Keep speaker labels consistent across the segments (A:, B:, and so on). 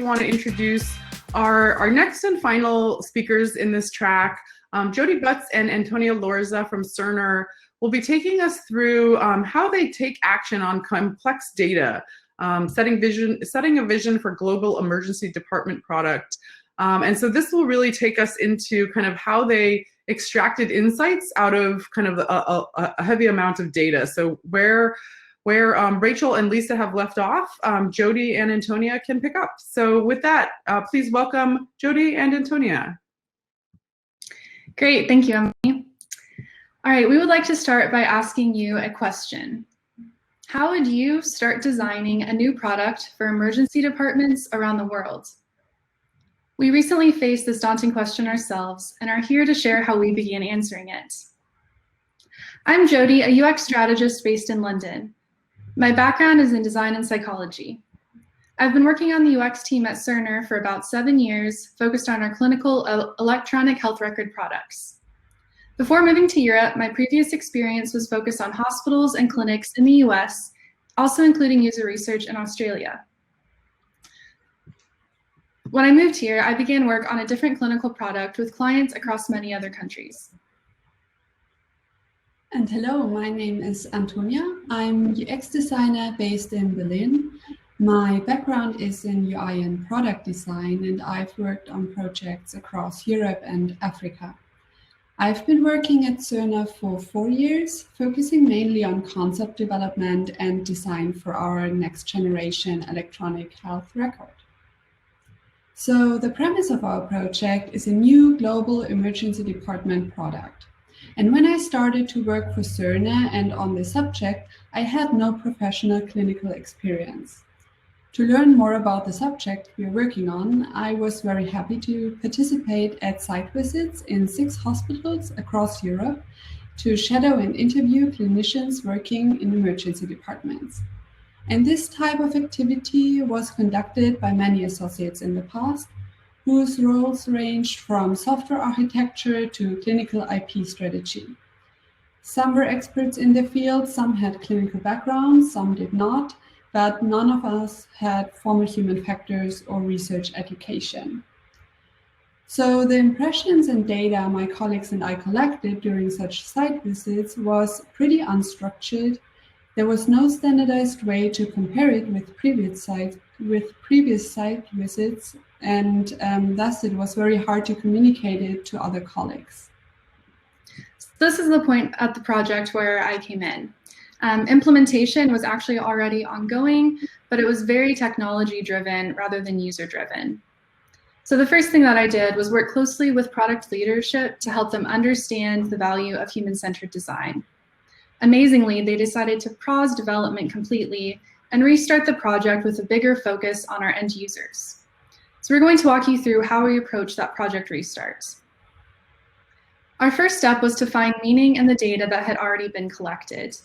A: want to introduce our next and final speakers in this track. Jody Butts and Antonia Lorz from Cerner will be taking us through how they take action on complex data, setting a vision for global emergency department product. And so this will really take us into kind of how they extracted insights out of kind of a heavy amount of data. So where Rachel and Lisa have left off, Jody and Antonia can pick up. So with that, please welcome Jody and Antonia.
B: Great, thank you, Emily. All right, we would like to start by asking you a question. How would you start designing a new product for emergency departments around the world? We recently faced this daunting question ourselves and are here to share how we began answering it. I'm Jody, a UX strategist based in London. My background is in design and psychology. I've been working on the UX team at Cerner for about 7 years, focused on our clinical electronic health record products. Before moving to Europe, my previous experience was focused on hospitals and clinics in the US, also including user research in Australia. When I moved here, I began work on a different clinical product with clients across many other countries.
C: And hello, my name is Antonia. I'm UX designer based in Berlin. My background is in UI and product design, and I've worked on projects across Europe and Africa. I've been working at Cerner for 4 years, focusing mainly on concept development and design for our next generation electronic health record. So the premise of our project is a new global emergency department product. And when I started to work for Cerner and on this subject, I had no professional clinical experience. To learn more about the subject we're working on, I was very happy to participate at site visits in 6 hospitals across Europe to shadow and interview clinicians working in emergency departments. And this type of activity was conducted by many associates in the past, whose roles ranged from software architecture to clinical IP strategy. Some were experts in the field, some had clinical backgrounds, some did not, but none of us had formal human factors or research education. So the impressions and data my colleagues and I collected during such site visits was pretty unstructured. There was no standardized way to compare it with previous site visits, and thus it was very hard to communicate it to other colleagues.
B: This is the point at the project where I came in. Implementation was actually already ongoing, but it was very technology-driven rather than user-driven. So the first thing that I did was work closely with product leadership to help them understand the value of human-centered design. Amazingly, they decided to pause development completely and restart the project with a bigger focus on our end users. So we're going to walk you through how we approach that project restart. Our first step was to find meaning in the data that had already been collected.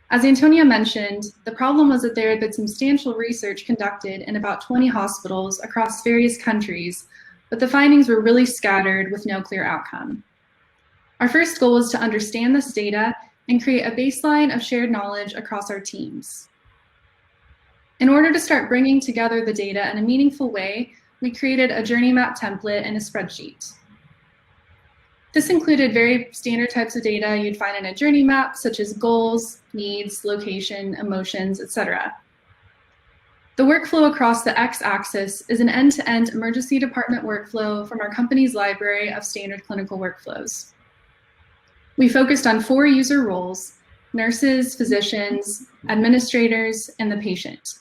B: As Antonia mentioned, the problem was that there had been substantial research conducted in about 20 hospitals across various countries, but the findings were really scattered with no clear outcome. Our first goal was to understand this data and create a baseline of shared knowledge across our teams. In order to start bringing together the data in a meaningful way, we created a journey map template and a spreadsheet. This included very standard types of data you'd find in a journey map, such as goals, needs, location, emotions, etc. The workflow across the x-axis is an end-to-end emergency department workflow from our company's library of standard clinical workflows. We focused on 4 user roles: nurses, physicians, administrators, and the patient.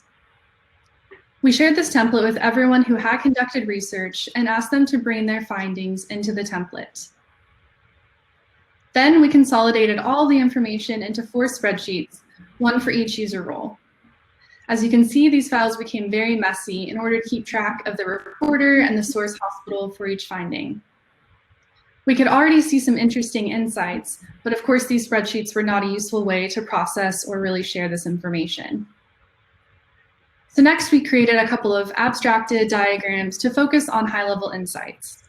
B: We shared this template with everyone who had conducted research and asked them to bring their findings into the template. Then we consolidated all the information into 4 spreadsheets, one for each user role. As you can see, these files became very messy in order to keep track of the reporter and the source hospital for each finding. We could already see some interesting insights, but of course these spreadsheets were not a useful way to process or really share this information. So next we created a couple of abstracted diagrams to focus on high-level insights.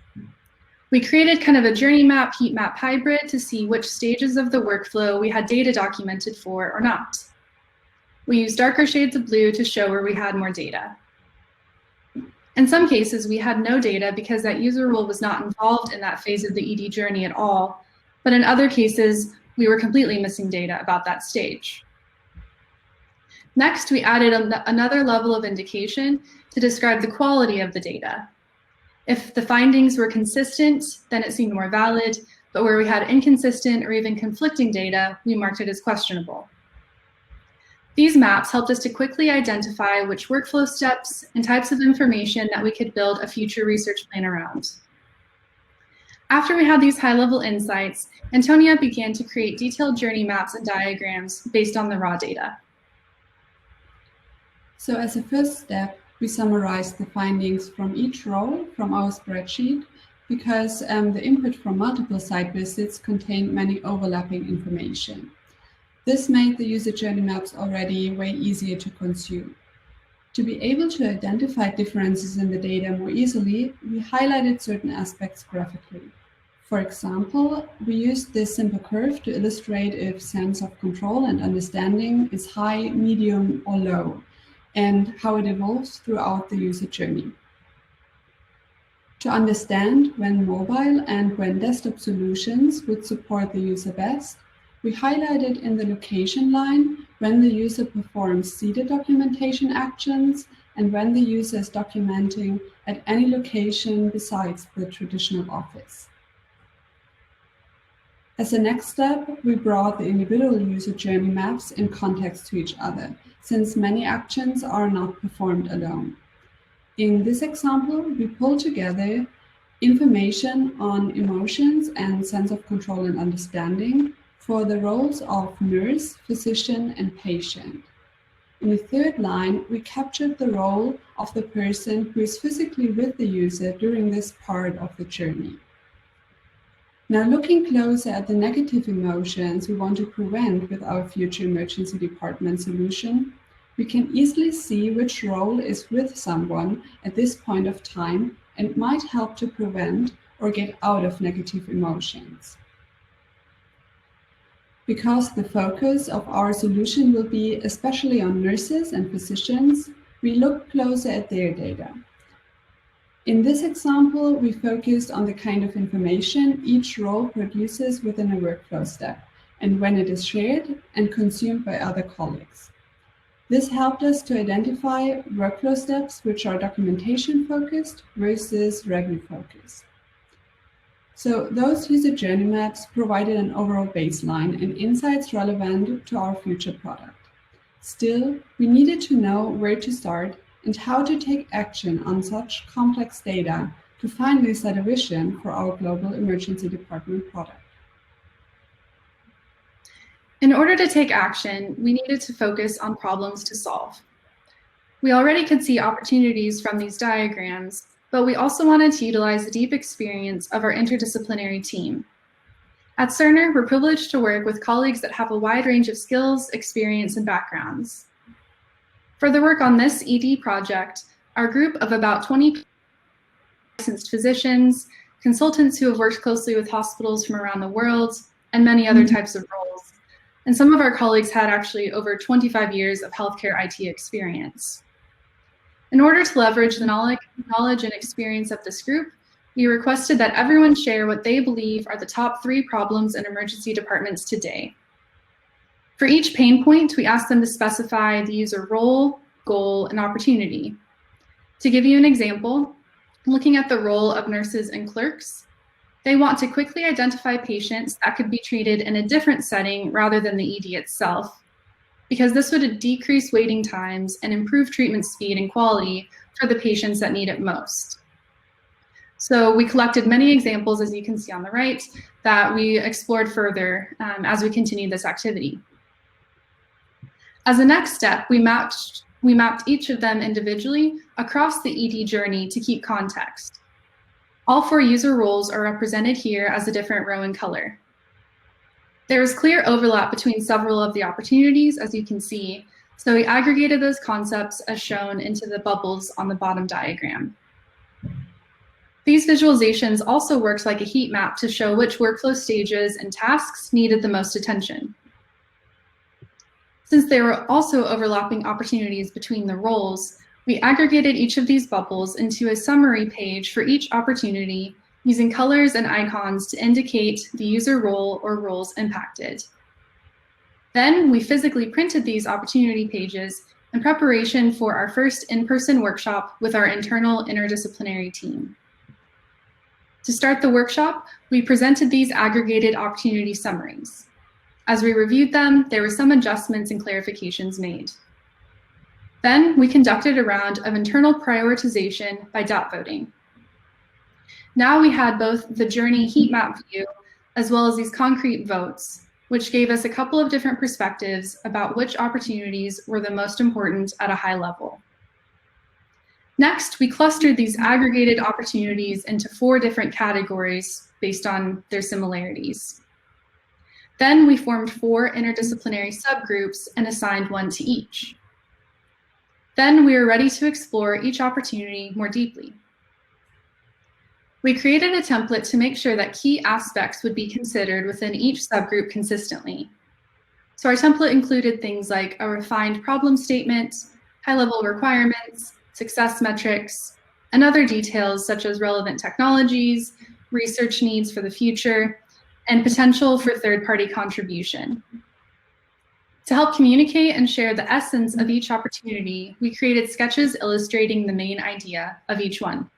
B: We created kind of a journey map, heat map hybrid to see which stages of the workflow we had data documented for or not. We used darker shades of blue to show where we had more data. In some cases, we had no data because that user role was not involved in that phase of the ED journey at all. But in other cases, we were completely missing data about that stage. Next, we added another level of indication to describe the quality of the data. If the findings were consistent, then it seemed more valid, but where we had inconsistent or even conflicting data, we marked it as questionable. These maps helped us to quickly identify which workflow steps and types of information that we could build a future research plan around. After we had these high-level insights, Antonia began to create detailed journey maps and diagrams based on the raw data.
C: So as a first step, we summarized the findings from each role from our spreadsheet because the input from multiple site visits contained many overlapping information. This made the user journey maps already way easier to consume. To be able to identify differences in the data more easily, we highlighted certain aspects graphically. For example, we used this simple curve to illustrate if sense of control and understanding is high, medium, or low, and how it evolves throughout the user journey. To understand when mobile and when desktop solutions would support the user best, we highlighted in the location line when the user performs seated documentation actions and when the user is documenting at any location besides the traditional office. As a next step, we brought the individual user journey maps in context to each other, since many actions are not performed alone. In this example, we pulled together information on emotions and sense of control and understanding for the roles of nurse, physician, and patient. In the third line, we captured the role of the person who is physically with the user during this part of the journey. Now, looking closer at the negative emotions we want to prevent with our future emergency department solution, we can easily see which role is with someone at this point of time and might help to prevent or get out of negative emotions. Because the focus of our solution will be especially on nurses and physicians, we look closer at their data. In this example, we focused on the kind of information each role produces within a workflow step and when it is shared and consumed by other colleagues. This helped us to identify workflow steps which are documentation focused versus review focused. So those user journey maps provided an overall baseline and insights relevant to our future product. Still, we needed to know where to start and how to take action on such complex data to finally set a vision for our global emergency department product.
B: In order to take action, we needed to focus on problems to solve. We already could see opportunities from these diagrams, but we also wanted to utilize the deep experience of our interdisciplinary team. At Cerner, we're privileged to work with colleagues that have a wide range of skills, experience, and backgrounds. For the work on this ED project, our group of about 20 licensed physicians, consultants who have worked closely with hospitals from around the world, and many other types of roles. And some of our colleagues had actually over 25 years of healthcare IT experience. In order to leverage the knowledge and experience of this group, we requested that everyone share what they believe are the top 3 problems in emergency departments today. For each pain point, we asked them to specify the user role, goal, and opportunity. To give you an example, looking at the role of nurses and clerks, they want to quickly identify patients that could be treated in a different setting rather than the ED itself, because this would decrease waiting times and improve treatment speed and quality for the patients that need it most. So we collected many examples, as you can see on the right, that we explored further as we continued this activity. As a next step, we mapped each of them individually across the ED journey to keep context. All 4 user roles are represented here as a different row in color. There is clear overlap between several of the opportunities, as you can see, so we aggregated those concepts as shown into the bubbles on the bottom diagram. These visualizations also worked like a heat map to show which workflow stages and tasks needed the most attention. Since there were also overlapping opportunities between the roles, We aggregated each of these bubbles into a summary page for each opportunity using colors and icons to indicate the user role or roles impacted. Then we physically printed these opportunity pages in preparation for our first in-person workshop with our internal interdisciplinary team. To start the workshop, we presented these aggregated opportunity summaries. As we reviewed them, there were some adjustments and clarifications made. Then we conducted a round of internal prioritization by dot voting. Now we had both the journey heat map view as well as these concrete votes, which gave us a couple of different perspectives about which opportunities were the most important at a high level. Next, we clustered these aggregated opportunities into 4 different categories based on their similarities. Then we formed 4 interdisciplinary subgroups and assigned 1 to each. Then we were ready to explore each opportunity more deeply. We created a template to make sure that key aspects would be considered within each subgroup consistently. So our template included things like a refined problem statement, high-level requirements, success metrics, and other details such as relevant technologies, research needs for the future, and potential for third-party contribution. To help communicate and share the essence of each opportunity, we created sketches illustrating the main idea of each one.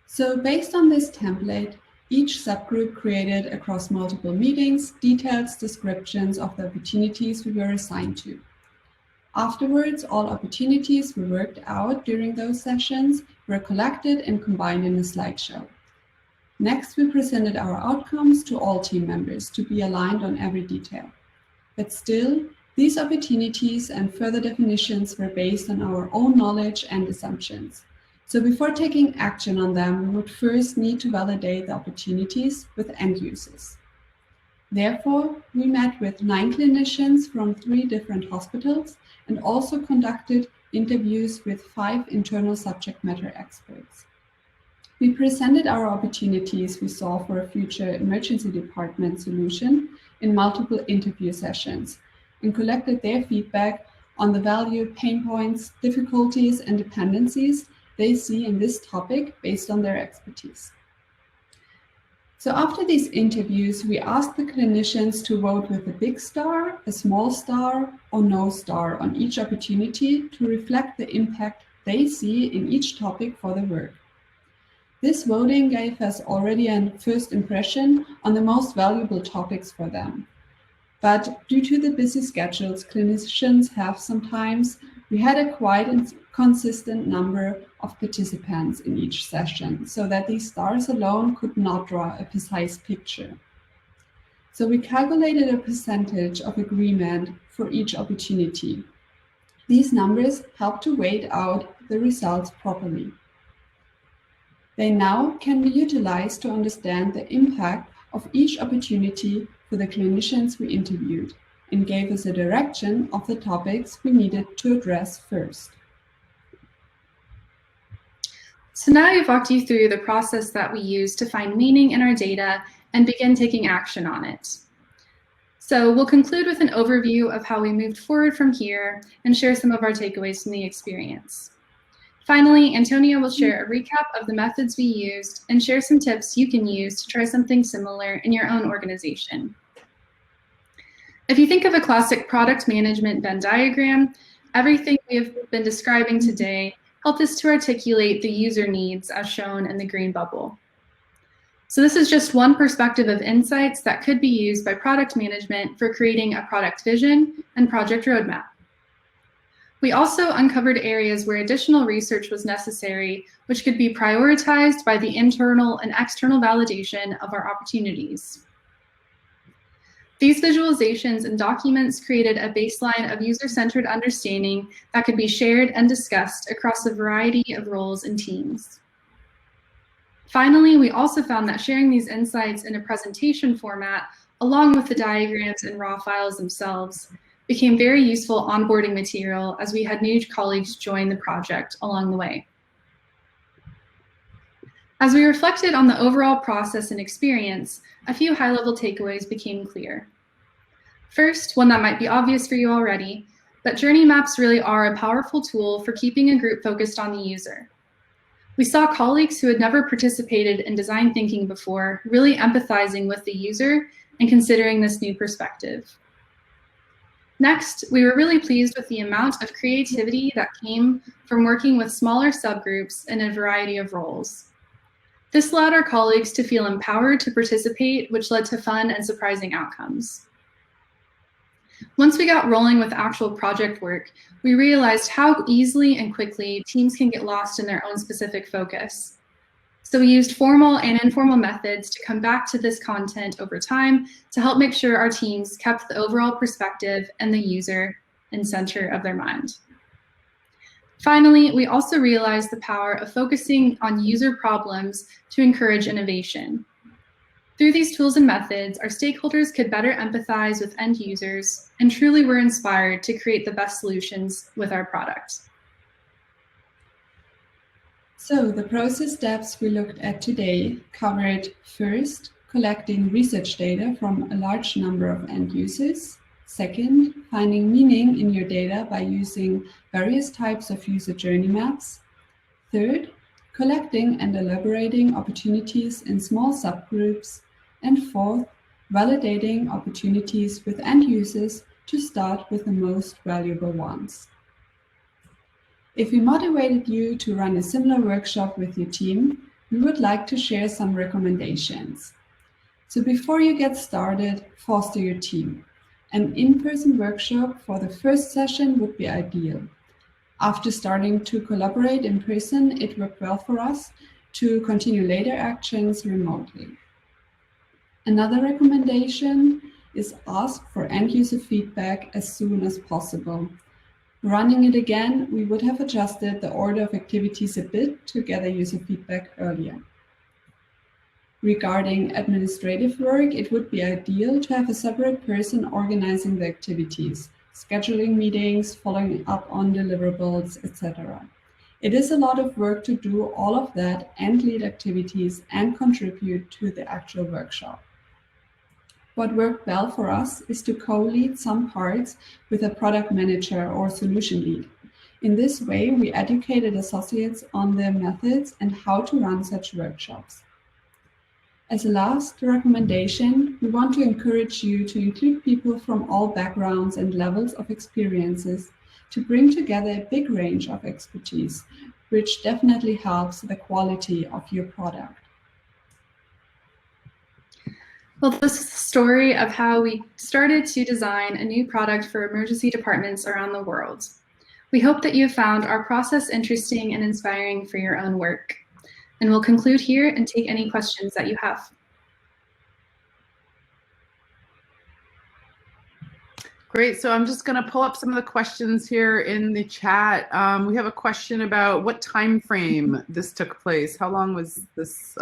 C: So based on this template, each subgroup created across multiple meetings detailed descriptions of the opportunities we were assigned to. Afterwards, all opportunities we worked out during those sessions were collected and combined in a slideshow. Next, we presented our outcomes to all team members to be aligned on every detail. But still, these opportunities and further definitions were based on our own knowledge and assumptions. So before taking action on them, we would first need to validate the opportunities with end users. Therefore, we met with 9 clinicians from 3 different hospitals and also conducted interviews with 5 internal subject matter experts. We presented our opportunities we saw for a future emergency department solution in multiple interview sessions and collected their feedback on the value, pain points, difficulties, and dependencies they see in this topic based on their expertise. So after these interviews, we asked the clinicians to vote with a big star, a small star, or no star on each opportunity to reflect the impact they see in each topic for the work. This voting gave us already a first impression on the most valuable topics for them. But due to the busy schedules clinicians have sometimes, we had a quite consistent number of participants in each session, so that these stars alone could not draw a precise picture. So we calculated a percentage of agreement for each opportunity. These numbers help to weight out the results properly. They now can be utilized to understand the impact of each opportunity for the clinicians we interviewed and gave us a direction of the topics we needed to address first.
B: So now I've walked you through the process that we use to find meaning in our data and begin taking action on it. So we'll conclude with an overview of how we moved forward from here and share some of our takeaways from the experience. Finally, Antonia will share a recap of the methods we used and share some tips you can use to try something similar in your own organization. If you think of a classic product management Venn diagram, everything we have been describing today helped us to articulate the user needs as shown in the green bubble. So this is just one perspective of insights that could be used by product management for creating a product vision and project roadmap. We also uncovered areas where additional research was necessary, which could be prioritized by the internal and external validation of our opportunities. These visualizations and documents created a baseline of user-centered understanding that could be shared and discussed across a variety of roles and teams. Finally, we also found that sharing these insights in a presentation format, along with the diagrams and raw files themselves, became very useful onboarding material as we had new colleagues join the project along the way. As we reflected on the overall process and experience, a few high-level takeaways became clear. First, one that might be obvious for you already, but journey maps really are a powerful tool for keeping a group focused on the user. We saw colleagues who had never participated in design thinking before really empathizing with the user and considering this new perspective. Next, we were really pleased with the amount of creativity that came from working with smaller subgroups in a variety of roles. This allowed our colleagues to feel empowered to participate, which led to fun and surprising outcomes. Once we got rolling with actual project work, we realized how easily and quickly teams can get lost in their own specific focus. So we used formal and informal methods to come back to this content over time to help make sure our teams kept the overall perspective and the user in center of their mind. Finally, we also realized the power of focusing on user problems to encourage innovation. Through these tools and methods, our stakeholders could better empathize with end users and truly were inspired to create the best solutions with our product.
C: So the process steps we looked at today covered first, collecting research data from a large number of end users. Second, finding meaning in your data by using various types of user journey maps. Third, collecting and elaborating opportunities in small subgroups. And fourth, validating opportunities with end users to start with the most valuable ones. If we motivated you to run a similar workshop with your team, we would like to share some recommendations. So before you get started, foster your team. An in-person workshop for the first session would be ideal. After starting to collaborate in person, it worked well for us to continue later actions remotely. Another recommendation is ask for end-user feedback as soon as possible. Running it again, we would have adjusted the order of activities a bit to gather user feedback earlier. Regarding administrative work, it would be ideal to have a separate person organizing the activities, scheduling meetings, following up on deliverables, etc. It is a lot of work to do all of that and lead activities and contribute to the actual workshop. What worked well for us is to co-lead some parts with a product manager or solution lead. In this way, we educated associates on the methods and how to run such workshops. As a last recommendation, we want to encourage you to include people from all backgrounds and levels of experiences to bring together a big range of expertise, which definitely helps the quality of your product.
B: Well, this is the story of how we started to design a new product for emergency departments around the world. We hope that you found our process interesting and inspiring for your own work. And we'll conclude here and take any questions that you have.
A: Great, so I'm just gonna pull up some of the questions here in the chat. We have a question about what time frame this took place. How long was this,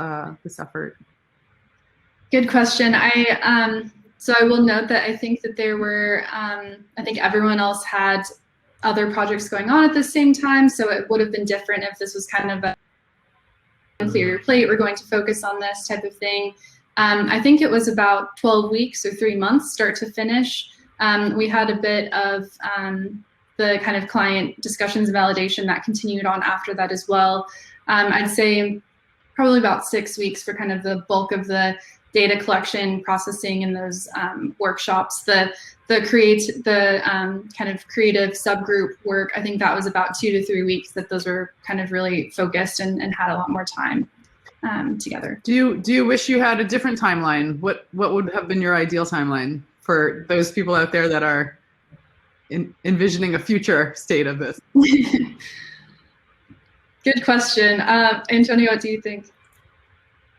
A: this effort?
B: Good question. So I will note that I think that there were, I think everyone else had other projects going on at the same time, so it would have been different if this was kind of a clear your plate, we're going to focus on this type of thing. I think it was about 12 weeks or 3 months start to finish. We had a bit of the kind of client discussions and validation that continued on after that as well. I'd say probably about 6 weeks for kind of the bulk of the data collection, processing, and those workshops. The kind of creative subgroup work, I think that was about 2 to 3 weeks that those were kind of really focused and had a lot more time together.
A: Do you wish you had a different timeline? What would have been your ideal timeline for those people out there that are envisioning a future state of this?
B: Good question. Antonia, what do you think?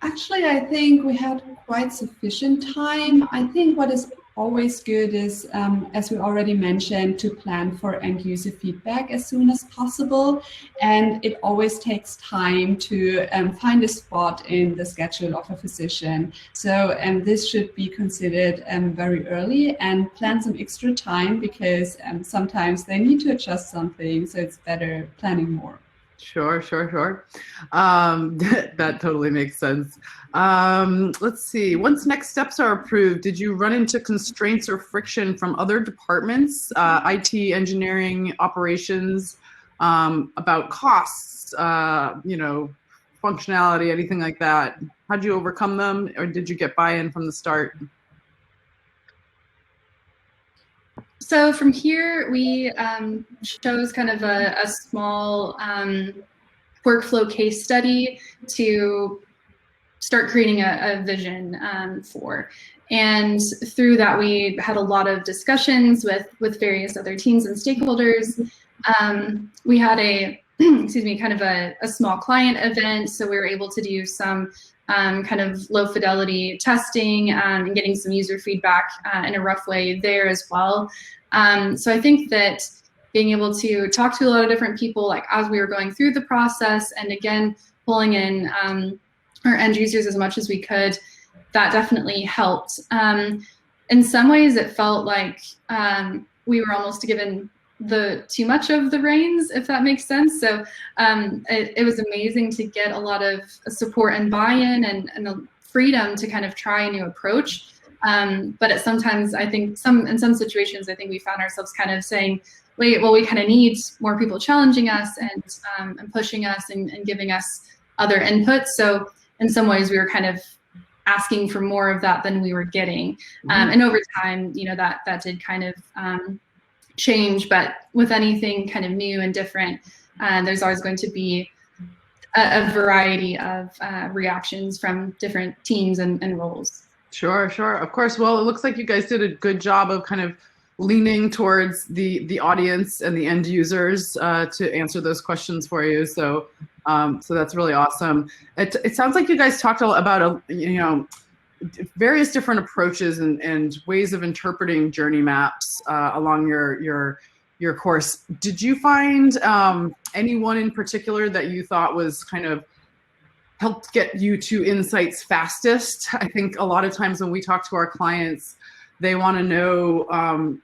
C: Actually, I think we had quite sufficient time. I think what is always good is, as we already mentioned, to plan for end user feedback as soon as possible. And it always takes time to find a spot in the schedule of a physician. So this should be considered very early and plan some extra time because sometimes they need to adjust something. So it's better planning more.
A: Sure. That totally makes sense. Let's see. Once next steps are approved, did you run into constraints or friction from other departments, IT, engineering, operations, about costs, functionality, anything like that? How'd you overcome them, or did you get buy-in from the start?
B: So from here, we chose kind of a small workflow case study to start creating a vision for. And through that, we had a lot of discussions with various other teams and stakeholders. We had kind of a small client event, so we were able to do some kind of low fidelity testing and getting some user feedback in a rough way there as well. So I think that being able to talk to a lot of different people, like as we were going through the process, and again, pulling in our end users as much as we could, that definitely helped. In some ways, it felt like we were almost given too much of the reins, if that makes sense. So it was amazing to get a lot of support and buy-in and the freedom to kind of try a new approach. But sometimes I think in some situations, I think we found ourselves kind of saying, wait, well, we kind of need more people challenging us and pushing us and giving us other inputs. So in some ways, we were kind of asking for more of that than we were getting. And over time, that did kind of change. But with anything kind of new and different, there's always going to be a variety of reactions from different teams and roles.
A: Sure. Of course. Well, it looks like you guys did a good job of kind of leaning towards the audience and the end users to answer those questions for you. So that's really awesome. It sounds like you guys talked about various different approaches and ways of interpreting journey maps along your course. Did you find anyone in particular that you thought was kind of helped get you to insights fastest? I think a lot of times when we talk to our clients, they want to know,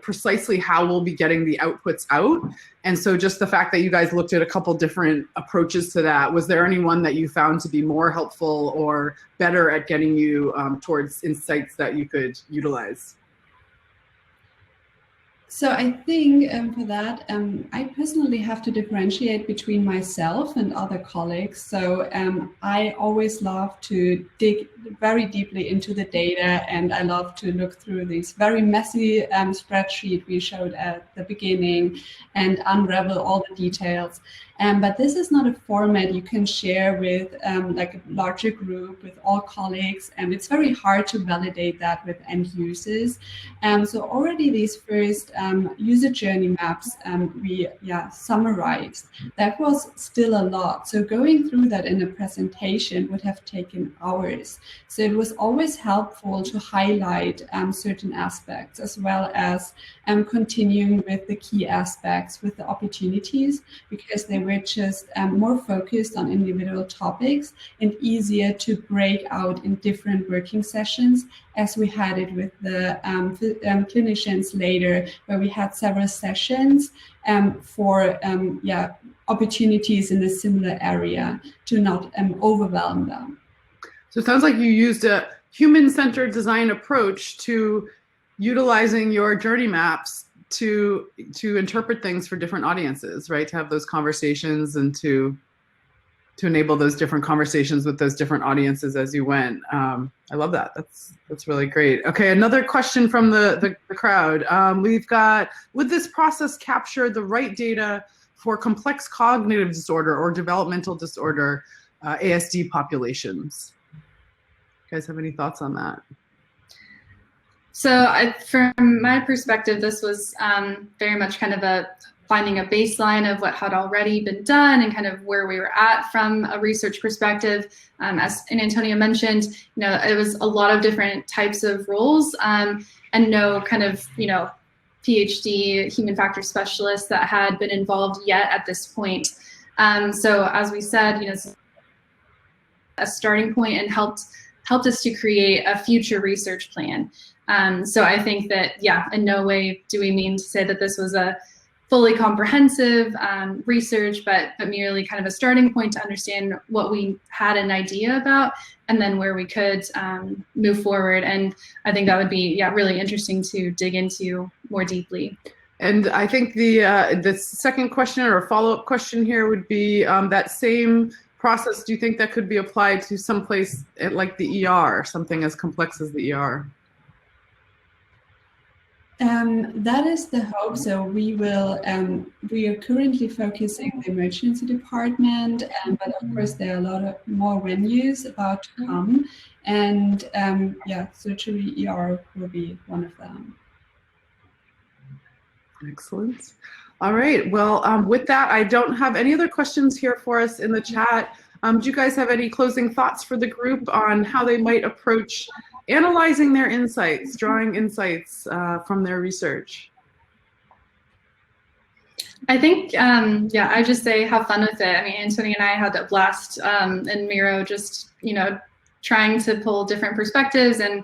A: precisely how we'll be getting the outputs out. And so just the fact that you guys looked at a couple different approaches to that, was there anyone that you found to be more helpful or better at getting you towards insights that you could utilize?
C: So I think for that, I personally have to differentiate between myself and other colleagues. So I always love to dig very deeply into the data, and I love to look through these very messy spreadsheet we showed at the beginning and unravel all the details. But this is not a format you can share with like a larger group with all colleagues, and it's very hard to validate that with end users. So already these first user journey maps we summarized. That was still a lot. So going through that in a presentation would have taken hours. So it was always helpful to highlight certain aspects, as well as continuing with the key aspects, with the opportunities, because they were just more focused on individual topics and easier to break out in different working sessions, as we had it with the clinicians later, where we had several sessions for opportunities in a similar area to not overwhelm them.
A: So it sounds like you used a human-centered design approach to utilizing your journey maps to interpret things for different audiences, right? To have those conversations and to enable those different conversations with those different audiences as you went. I love that. That's really great. Okay, another question from the crowd. We've got, would this process capture the right data for complex cognitive disorder or developmental disorder ASD populations? You guys have any thoughts on that?
B: So from my perspective, this was very much kind of finding a baseline of what had already been done and kind of where we were at from a research perspective. As Antonia mentioned, it was a lot of different types of roles and no kind of, PhD human factor specialists that had been involved yet at this point. So as we said, a starting point and helped us to create a future research plan. So I think that, in no way do we mean to say that this was a fully comprehensive research, but merely kind of a starting point to understand what we had an idea about, and then where we could move forward. And I think that would be really interesting to dig into more deeply.
A: And I think the second question or a follow-up question here would be that same process. Do you think that could be applied to someplace like the ER, something as complex as the ER?
C: That is the hope. So we will. We are currently focusing on the emergency department, but of course there are a lot of more venues about to come, and surgery ER will be one of them.
A: Excellent. All right. Well, with that, I don't have any other questions here for us in the chat. Do you guys have any closing thoughts for the group on how they might approach analyzing their insights, drawing insights from their research?
B: I think, I just say have fun with it. I mean, Antonia and I had a blast in Miro, just, trying to pull different perspectives and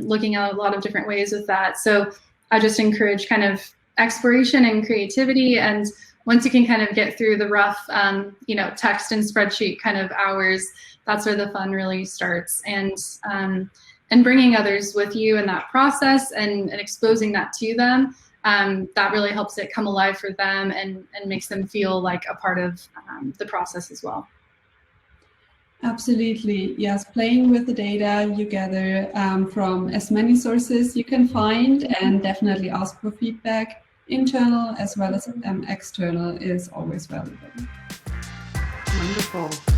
B: looking at a lot of different ways with that. So I just encourage kind of exploration and creativity. And once you can kind of get through the rough, text and spreadsheet kind of hours, that's where the fun really starts. And bringing others with you in that process and exposing that to them, that really helps it come alive for them and makes them feel like a part of the process as well.
C: Absolutely, yes. Playing with the data you gather from as many sources you can find, and definitely ask for feedback. Internal as well as external is always valuable.
A: Wonderful.